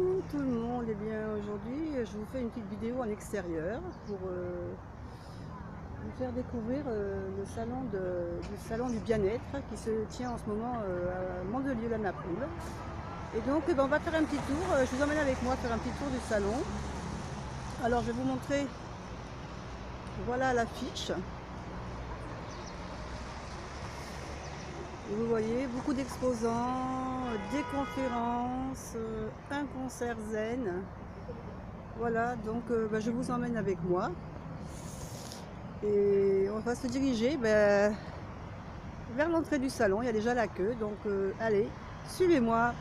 Coucou tout le monde, et bien aujourd'hui je vous fais une petite vidéo en extérieur pour vous faire découvrir le salon du bien-être qui se tient en ce moment à Mandelieu-la-Napoule. Et donc on va faire un petit tour, je vous emmène avec moi faire un petit tour du salon. Alors je vais vous montrer, voilà l'affiche. Vous voyez, beaucoup d'exposants, des conférences, un concert zen. Voilà, donc je vous emmène avec moi. Et on va se diriger vers l'entrée du salon. Il y a déjà la queue, donc allez, suivez-moi.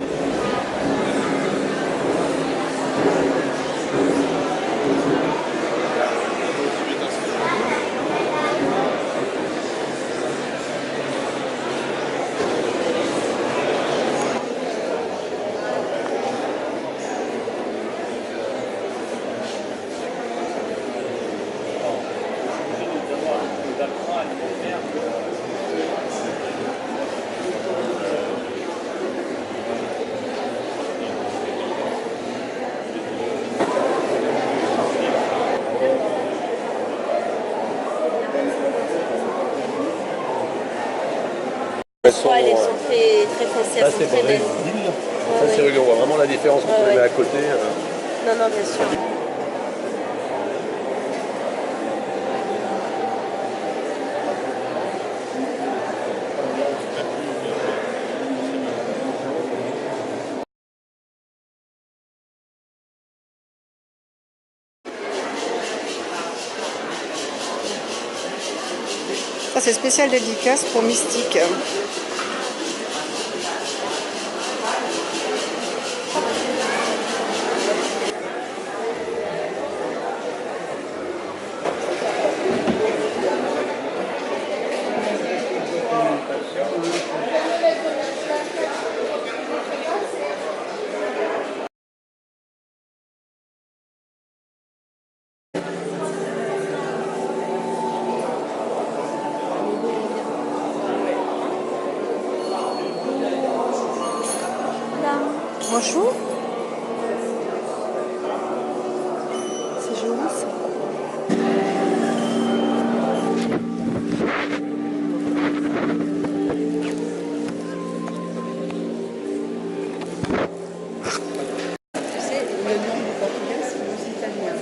Elles sont très foncées, elles sont très belles. Ça c'est rigolo, on voit vraiment la différence quand on les met à côté. Non, non, bien sûr. Ça c'est spécial dédicace pour Mystique. Bonjour. C'est joli ça. Tu sais, le nom du Portugal c'est l'Occitania.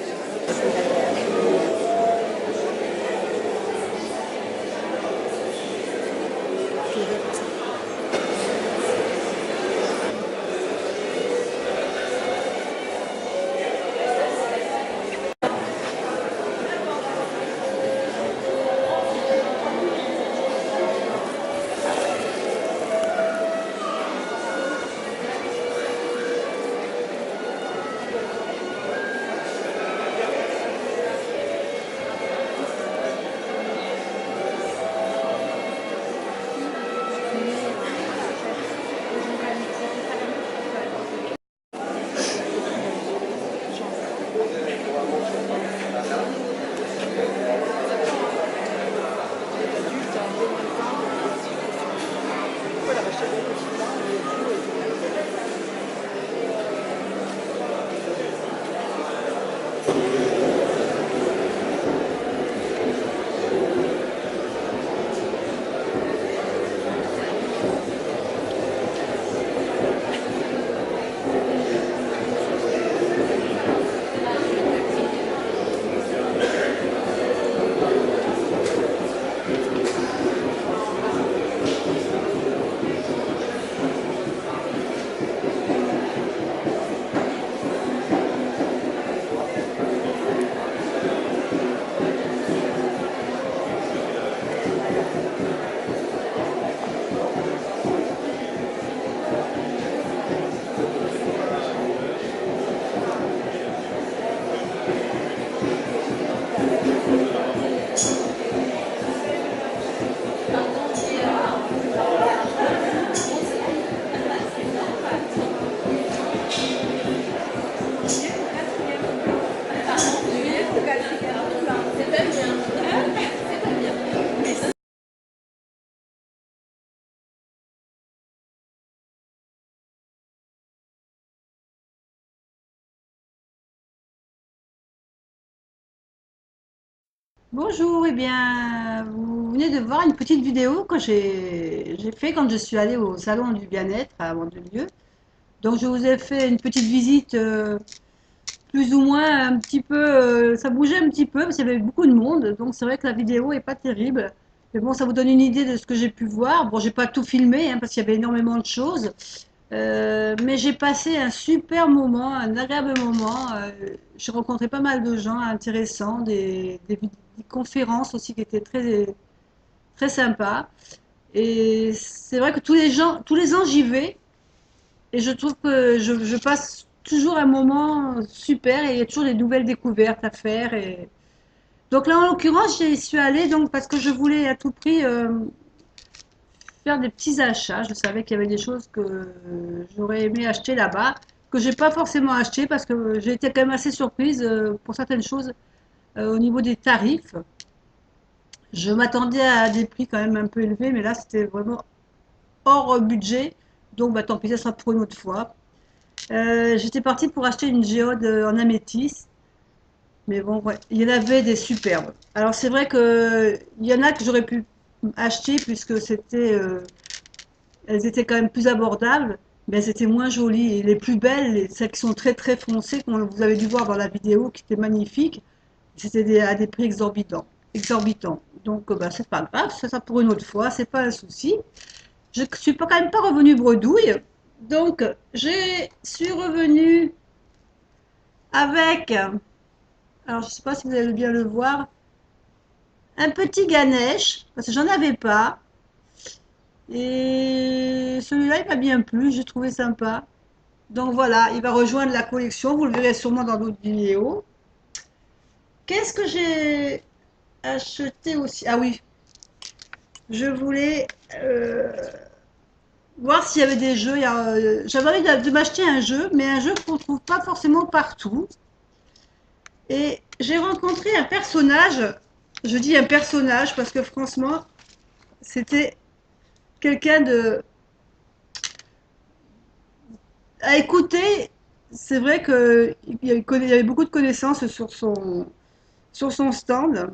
Bonjour, eh bien, vous venez de voir une petite vidéo que j'ai fait quand je suis allée au salon du bien-être à Mandelieu. Donc, je vous ai fait une petite visite, plus ou moins un petit peu, ça bougeait un petit peu parce qu'il y avait beaucoup de monde. Donc, c'est vrai que la vidéo est pas terrible. Mais bon, ça vous donne une idée de ce que j'ai pu voir. Bon, j'ai pas tout filmé hein, parce qu'il y avait énormément de choses. Mais j'ai passé un super moment, un agréable moment. J'ai rencontré pas mal de gens intéressants, des conférences aussi qui étaient très, très sympas. Et c'est vrai que tous les ans j'y vais et je trouve que je passe toujours un moment super et il y a toujours des nouvelles découvertes à faire. Donc là, en l'occurrence, j'y suis allée donc, parce que je voulais à tout prix faire des petits achats. Je savais qu'il y avait des choses que j'aurais aimé acheter là-bas, que j'ai pas forcément acheté parce que j'ai été quand même assez surprise pour certaines choses au niveau des tarifs. Je m'attendais à des prix quand même un peu élevés, mais là c'était vraiment hors budget. Donc bah, tant pis, ça sera pour une autre fois. J'étais partie pour acheter une géode en améthyste, mais bon, ouais, il y en avait des superbes. Alors c'est vrai que il y en a que j'aurais pu acheter puisque elles étaient quand même plus abordables, mais elles étaient moins jolies. Et les plus belles, celles qui sont très très foncées, comme vous avez dû voir dans la vidéo, qui étaient magnifiques, c'était à des prix exorbitants. Exorbitants. Donc bah, c'est pas grave, ça pour une autre fois, c'est pas un souci. Je suis pas, quand même pas revenue bredouille, donc je suis revenue avec, alors je sais pas si vous allez bien le voir, un petit Ganesh, parce que j'en avais pas. Et celui-là, il m'a bien plu, j'ai trouvé sympa. Donc voilà, il va rejoindre la collection, vous le verrez sûrement dans d'autres vidéos. Qu'est-ce que j'ai acheté aussi? Ah oui, je voulais voir s'il y avait des jeux. J'avais envie de m'acheter un jeu, mais un jeu qu'on ne trouve pas forcément partout. Et j'ai rencontré un personnage, je dis un personnage parce que franchement, c'était quelqu'un de... À écouter, c'est vrai qu'il y avait beaucoup de connaissances sur son stand.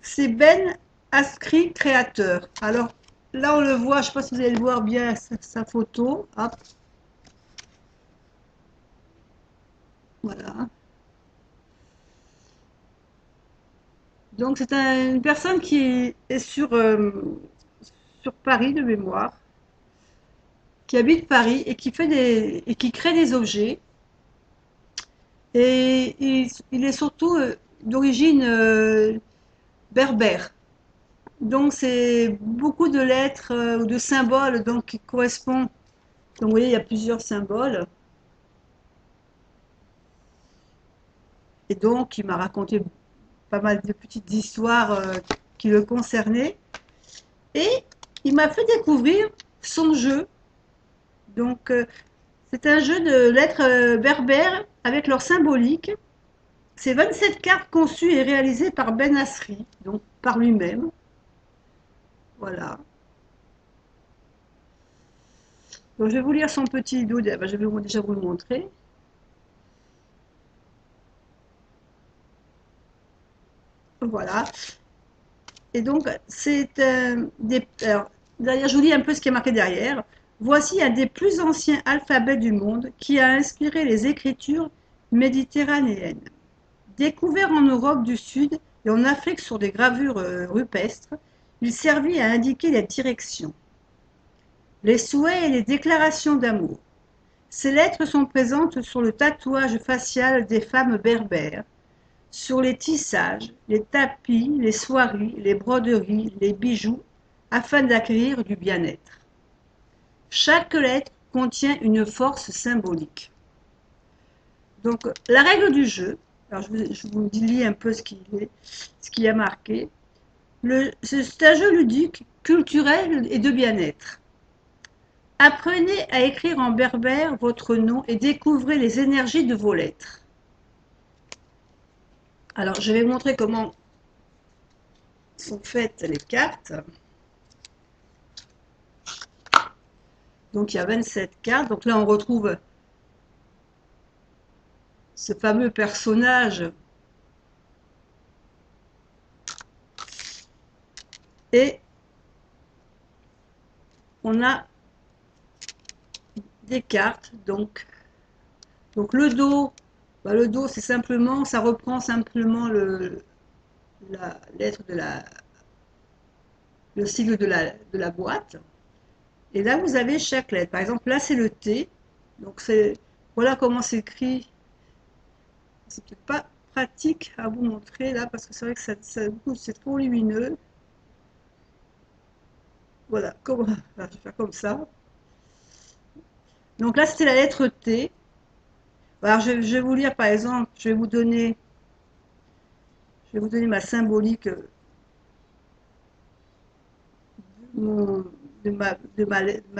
C'est Ben Askri, créateur. Alors là, on le voit, je ne sais pas si vous allez le voir bien sa photo. Hop, voilà. Donc c'est une personne qui est sur Paris de mémoire, qui habite Paris et et qui crée des objets. Et il est surtout d'origine berbère. Donc c'est beaucoup de lettres ou de symboles donc, qui correspondent. Donc vous voyez, il y a plusieurs symboles. Et donc il m'a raconté pas mal de petites histoires qui le concernaient. Et il m'a fait découvrir son jeu. Donc c'est un jeu de lettres berbères avec leur symbolique. C'est 27 cartes conçues et réalisées par Ben Asri, donc par lui-même. Voilà. Donc je vais vous lire son petit dos, je vais déjà vous le montrer. Voilà. Et donc, c'est alors, derrière, je vous lis un peu ce qui est marqué derrière. Voici un des plus anciens alphabets du monde qui a inspiré les écritures méditerranéennes. Découvert en Europe du Sud et en Afrique sur des gravures rupestres, il servit à indiquer les directions, les souhaits et les déclarations d'amour. Ces lettres sont présentes sur le tatouage facial des femmes berbères, sur les tissages, les tapis, les soieries, les broderies, les bijoux, afin d'acquérir du bien-être. Chaque lettre contient une force symbolique. Donc, la règle du jeu, alors je vous lis un peu ce qui a marqué. C'est un jeu ludique, culturel et de bien-être. Apprenez à écrire en berbère votre nom et découvrez les énergies de vos lettres. Alors, je vais vous montrer comment sont faites les cartes. Donc, il y a 27 cartes. Donc là, on retrouve ce fameux personnage Et on a des cartes. Donc le dos, le dos c'est simplement, ça reprend simplement la lettre le sigle de la boîte. Et là vous avez chaque lettre. Par exemple là c'est le T. Donc voilà comment c'est écrit. C'est peut-être pas pratique à vous montrer là parce que c'est vrai que c'est trop lumineux. Voilà, je vais faire comme ça. Donc là c'était la lettre T. Alors je vais vous lire par exemple, je vais vous donner ma symbolique de ma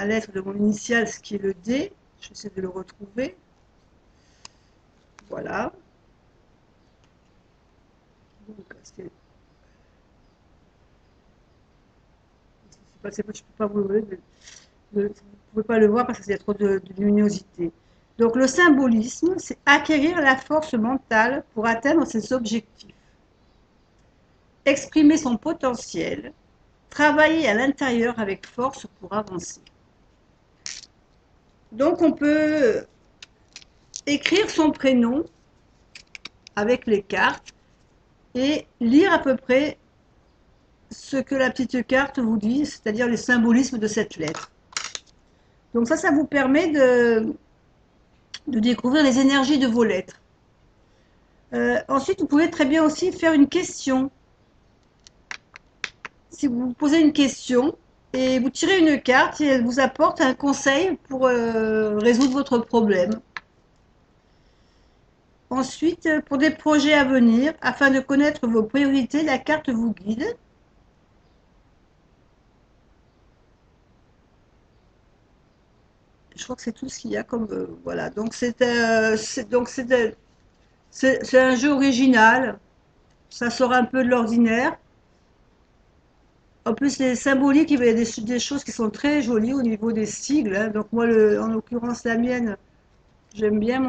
lettre, de mon initiale, ce qui est le D. J'essaie de le retrouver. Voilà. Donc, je ne peux pas vous ne pouvez pas le voir parce qu'il y a trop de luminosité. Donc le symbolisme, c'est acquérir la force mentale pour atteindre ses objectifs, exprimer son potentiel, travailler à l'intérieur avec force pour avancer. Donc on peut écrire son prénom avec les cartes et lire à peu près ce que la petite carte vous dit, c'est-à-dire le symbolisme de cette lettre. Donc ça vous permet de découvrir les énergies de vos lettres. Ensuite, vous pouvez très bien aussi faire une question. Si vous posez une question et vous tirez une carte et elle vous apporte un conseil pour résoudre votre problème. Ensuite, pour des projets à venir, afin de connaître vos priorités, la carte vous guide. Je crois que c'est tout ce qu'il y a comme voilà. Donc c'est un jeu original. Ça sort un peu de l'ordinaire. En plus, c'est symbolique. Il y a des choses qui sont très jolies au niveau des sigles. Hein. Donc moi, en l'occurrence la mienne, j'aime bien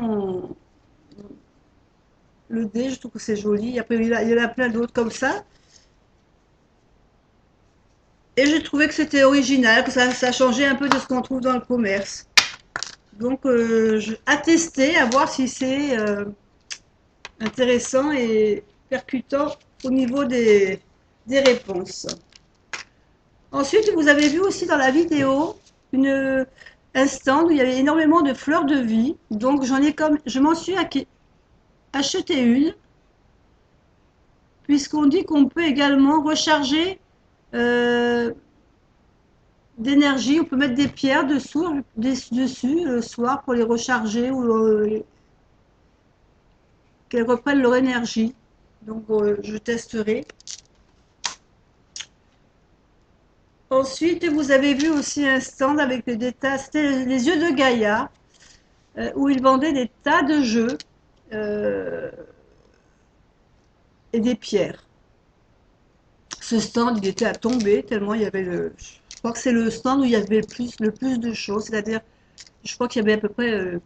le D. Je trouve que c'est joli. Après, il y en a plein d'autres comme ça. Et j'ai trouvé que c'était original, que ça changeait un peu de ce qu'on trouve dans le commerce. Donc, à tester, à voir si c'est intéressant et percutant au niveau des réponses. Ensuite, vous avez vu aussi dans la vidéo un stand où il y avait énormément de fleurs de vie. Donc, je m'en suis acheté une, puisqu'on dit qu'on peut également recharger d'énergie. On peut mettre des pierres dessus le soir pour les recharger ou qu'elles reprennent leur énergie. Donc je testerai. Ensuite, vous avez vu aussi un stand avec des tas, c'était les yeux de Gaïa, où ils vendaient des tas de jeux et des pierres. Ce stand, il était à tomber tellement il y avait je crois que c'est le stand où il y avait le plus de choses, c'est-à-dire, je crois qu'il y avait à peu près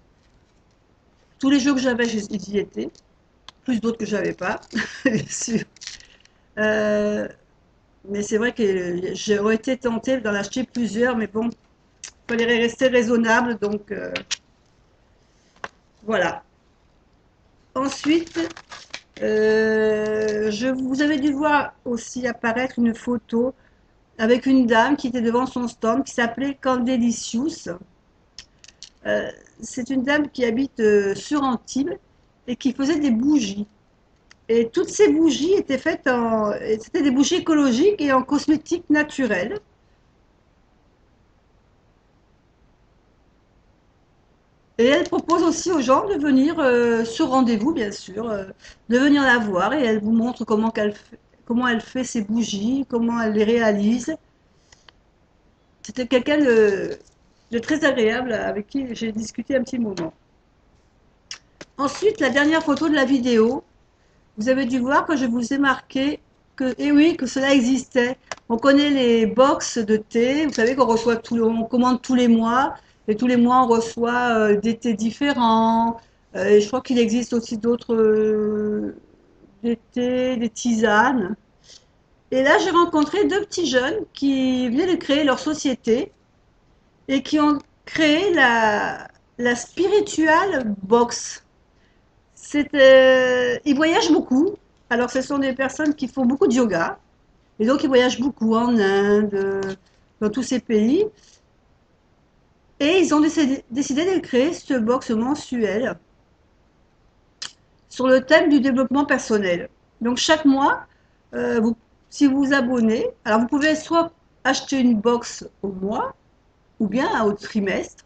tous les jeux que j'avais, ils y étaient, plus d'autres que je n'avais pas, bien sûr. Mais c'est vrai que j'aurais été tentée d'en acheter plusieurs, mais bon, il fallait rester raisonnable, donc voilà. Ensuite, vous avez dû voir aussi apparaître une photo avec une dame qui était devant son stand qui s'appelait Candelicious. C'est une dame qui habite sur Antibes et qui faisait des bougies. Et toutes ces bougies étaient faites c'était des bougies écologiques et en cosmétique naturelle. Et elle propose aussi aux gens de venir sur rendez-vous, bien sûr, de venir la voir et elle vous montre comment elle fait ses bougies, comment elle les réalise. C'était quelqu'un de très agréable avec qui j'ai discuté un petit moment. Ensuite, la dernière photo de la vidéo, vous avez dû voir que je vous ai marqué que, eh oui, que cela existait. On connaît les box de thé, vous savez on commande tous les mois, et tous les mois on reçoit des thés différents. Et je crois qu'il existe aussi d'autres des thés, des tisanes. Et là, j'ai rencontré deux petits jeunes qui venaient de créer leur société et qui ont créé la Spiritual Box. Ils voyagent beaucoup. Alors, ce sont des personnes qui font beaucoup de yoga. Et donc, ils voyagent beaucoup en Inde, dans tous ces pays. Et ils ont décidé de créer cette box mensuelle sur le thème du développement personnel. Donc, chaque mois, si vous vous abonnez, alors vous pouvez soit acheter une box au mois ou bien au trimestre.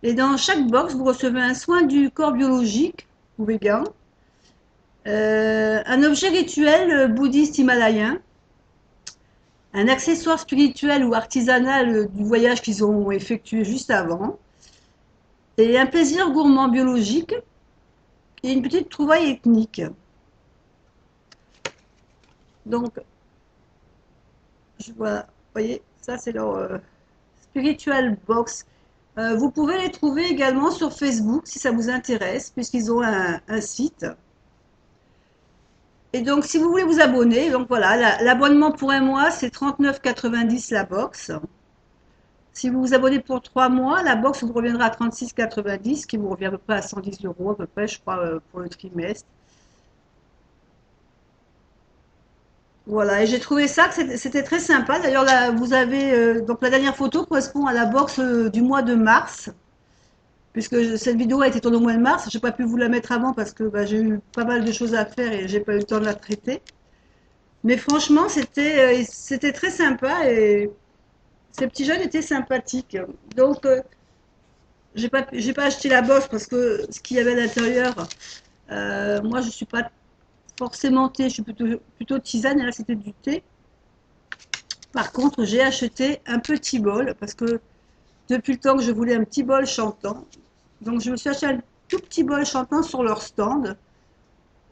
Et dans chaque box, vous recevez un soin du corps biologique ou vegan, un objet rituel bouddhiste himalayen, un accessoire spirituel ou artisanal du voyage qu'ils ont effectué juste avant, et un plaisir gourmand biologique et une petite trouvaille ethnique. Donc, voilà, vous voyez, ça c'est leur Spiritual Box. Vous pouvez les trouver également sur Facebook si ça vous intéresse, puisqu'ils ont un site. Et donc, si vous voulez vous abonner, donc voilà, l'abonnement pour un mois, c'est 39,90 la box. Si vous vous abonnez pour 3 mois, la box vous reviendra à 36,90, qui vous revient à peu près à 110 € à peu près, je crois, pour le trimestre. Voilà, et j'ai trouvé ça que c'était très sympa. D'ailleurs, là, vous avez donc la dernière photo correspond à la box du mois de mars, puisque cette vidéo a été tournée au mois de mars. J'ai pas pu vous la mettre avant parce que j'ai eu pas mal de choses à faire et j'ai pas eu le temps de la traiter. Mais franchement, c'était très sympa et ces petits jeunes étaient sympathiques. Donc, j'ai pas acheté la box parce que ce qu'il y avait à l'intérieur, moi je suis pas forcément thé, je suis plutôt tisane et là c'était du thé. Par contre, j'ai acheté un petit bol parce que depuis le temps que je voulais un petit bol chantant. Donc je me suis acheté un tout petit bol chantant sur leur stand.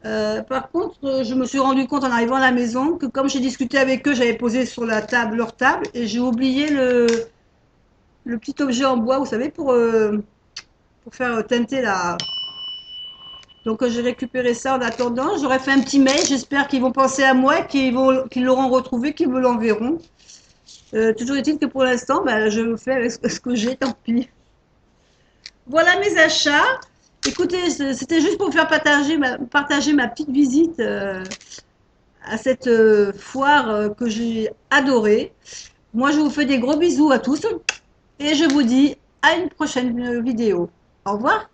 Par contre, je me suis rendu compte en arrivant à la maison que comme j'ai discuté avec eux, j'avais posé sur la table leur table et j'ai oublié le petit objet en bois, vous savez, pour faire teinter la. Donc j'ai récupéré ça en attendant. J'aurais fait un petit mail. J'espère qu'ils vont penser à moi, qu'ils l'auront retrouvé, qu'ils me l'enverront. Toujours est-il que pour l'instant, je fais avec ce que j'ai, tant pis. Voilà mes achats. Écoutez, c'était juste pour faire partager ma petite visite à cette foire que j'ai adorée. Moi, je vous fais des gros bisous à tous et je vous dis à une prochaine vidéo. Au revoir.